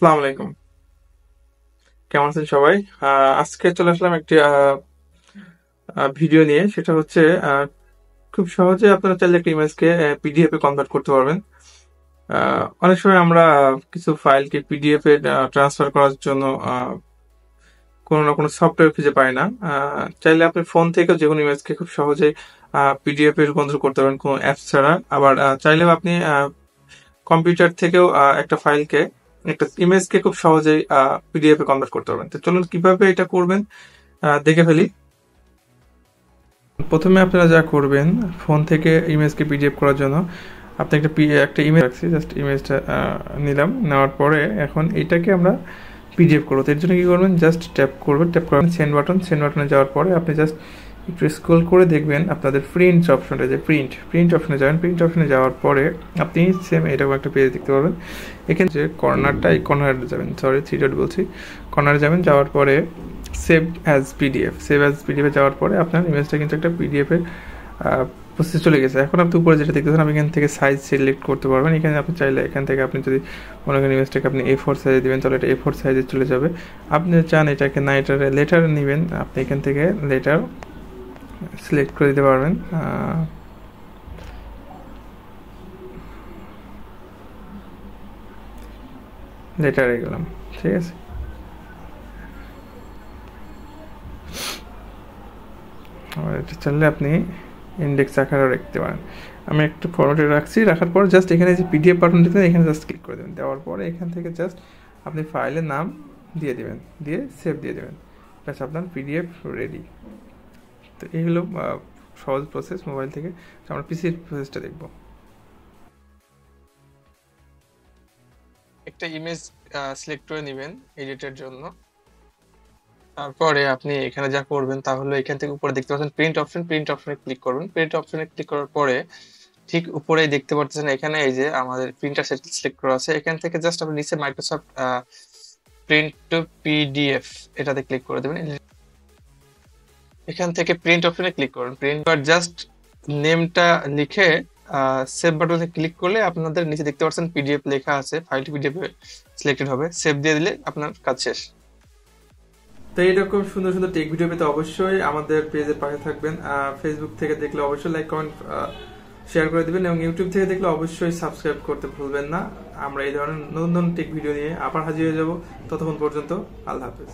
আসসালামু আলাইকুম। কেমন আছেন সবাই? আজকে চলে আসলাম একটি ভিডিও নিয়ে। সেটা হচ্ছে খুব সহজে আপনারা চাইলে একটা ইমেজকে পিডিএফ এ কনভার্ট করতে পারবেন। অনেক সময় আমরা কিছু ফাইলকে পিডিএফ এ ট্রান্সফার করার জন্য কোনো না কোনো সফটওয়্যার খুঁজে পাই না। চাইলে আপনি ফোন থেকেও যেকোনো ইমেজকে খুব সহজেই পিডিএফ এ রূপান্তর করতে পারবেন কোনো অ্যাপস ছাড়া। আবার চাইলেও আপনি কম্পিউটার থেকেও একটা ইমেজকে খুব সহজেই পিডিএফ এ কনভার্ট করতে পারবেন। তো চলুন কিভাবে এটা করবেন দেখে ফেলি। প্রথমে আপনারা যা করবেন, ফোন থেকে ইমেজকে পিডিএফ করার জন্য আপনি একটা ইমেজ রাখছি, জাস্ট ইমেজটা নিলাম। নেওয়ার পরে এখন এটাকে আমরা পিডিএফ করবো। এর জন্য কি করবেন, জাস্ট ট্যাপ করবেন সেন্ড বাটনে যাওয়ার পরে আপনি জাস্ট একটু স্ক্রল করে দেখবেন আপনাদের প্রিন্ট অপশনটা, যে প্রিন্ট অপশনে যাবেন। প্রিন্ট অপশনে যাওয়ার পরে আপনি সেম এরকম একটা পেজ দেখতে পাবেন। এখানে যে কর্নারটা, এই কর্নারে যাবেন, সরি 3 ডট বলছি, কর্নারে যাবেন। যাওয়ার পরে সেভ অ্যাজ পিডিএফ যাওয়ার পরে আপনার ইমেজটা কিন্তু একটা পিডিএফ এর প্রসেস চলে গেছে। এখন আপনি উপরে যেটা দেখতেছেন, আপনি এখান থেকে সাইজ সিলেক্ট করতে পারবেন। এখানে আপনি চাইলে এখান থেকে আপনি যদি মনে করেন ইমেজটাকে আপনি A4 সাইজে দিবেন, তাহলে এটা A4 সাইজে চলে যাবে। আপনি চান এটাকে না, এটা লেটার নেবেন, আপনি এখান থেকে লেটার সিলেক্ট করে দিতে পারবেন। লেটারে গেলাম, ঠিক আছে। এটা চাইলে আপনি ইন্ডেক্স আকারেও রাখতে পারেন। আমি একটু ফরম্যাটে রাখছি। রাখার পর জাস্ট এখানে যে পিডিএফ বাটন দিতে, এখানে জাস্ট ক্লিক করে দেবেন। দেওয়ার পরে এখান থেকে জাস্ট আপনি ফাইলের নাম দিয়ে দেবেন, দিয়ে সেভ দিয়ে দেবেন। ব্যাস, আপনার পিডিএফ রেডি। তো এই হলো সহজ প্রসেস মোবাইল থেকে। আমরা পিসির প্রসেসটা দেখব। একটা ইমেজ সিলেক্ট করে নেবেন এডিটের জন্য। তারপরে আপনি এখানে যা করবেন তা হলো, এখান থেকে উপরে দেখতে পাচ্ছেন প্রিন্ট অপশনে ক্লিক করবেন। প্রিন্ট অপশনে ক্লিক করার পরে ঠিক উপরেই দেখতে পাচ্ছেন এখানে এই যে আমাদের প্রিন্টার সিলেক্ট করা আছে। এখান থেকে জাস্ট আপনি নিচে মাইক্রোসফট প্রিন্ট টু পিডিএফ এটাতে ক্লিক করে দেবেন। এখান থেকে প্রিন্ট অপশনে ক্লিক করুন। প্রিন্ট জাস্ট নেমটা লিখে সেভ বাটনে ক্লিক করলে আপনাদের নিচে দেখতে পাচ্ছেন পিডিএফ লেখা আছে, ফাইলটি পিডিএফ সিলেক্টেড হবে। সেভ দিয়ে দিলে আপনার কাজ শেষ। তো এইরকম সুন্দর সুন্দর টেক ভিডিও পেতে অবশ্যই আমাদের পেজের পাশে থাকবেন। ফেসবুক থেকে দেখলে অবশ্যই লাইক কমেন্ট শেয়ার করে দিবেন, এবং ইউটিউব থেকে দেখলে অবশ্যই সাবস্ক্রাইব করতে ভুলবেন না। আমরা এই ধরনের নতুন নতুন টেক ভিডিও নিয়ে আবার হাজির হয়ে যাব। ততক্ষণ পর্যন্ত আল্লাহ হাফেজ।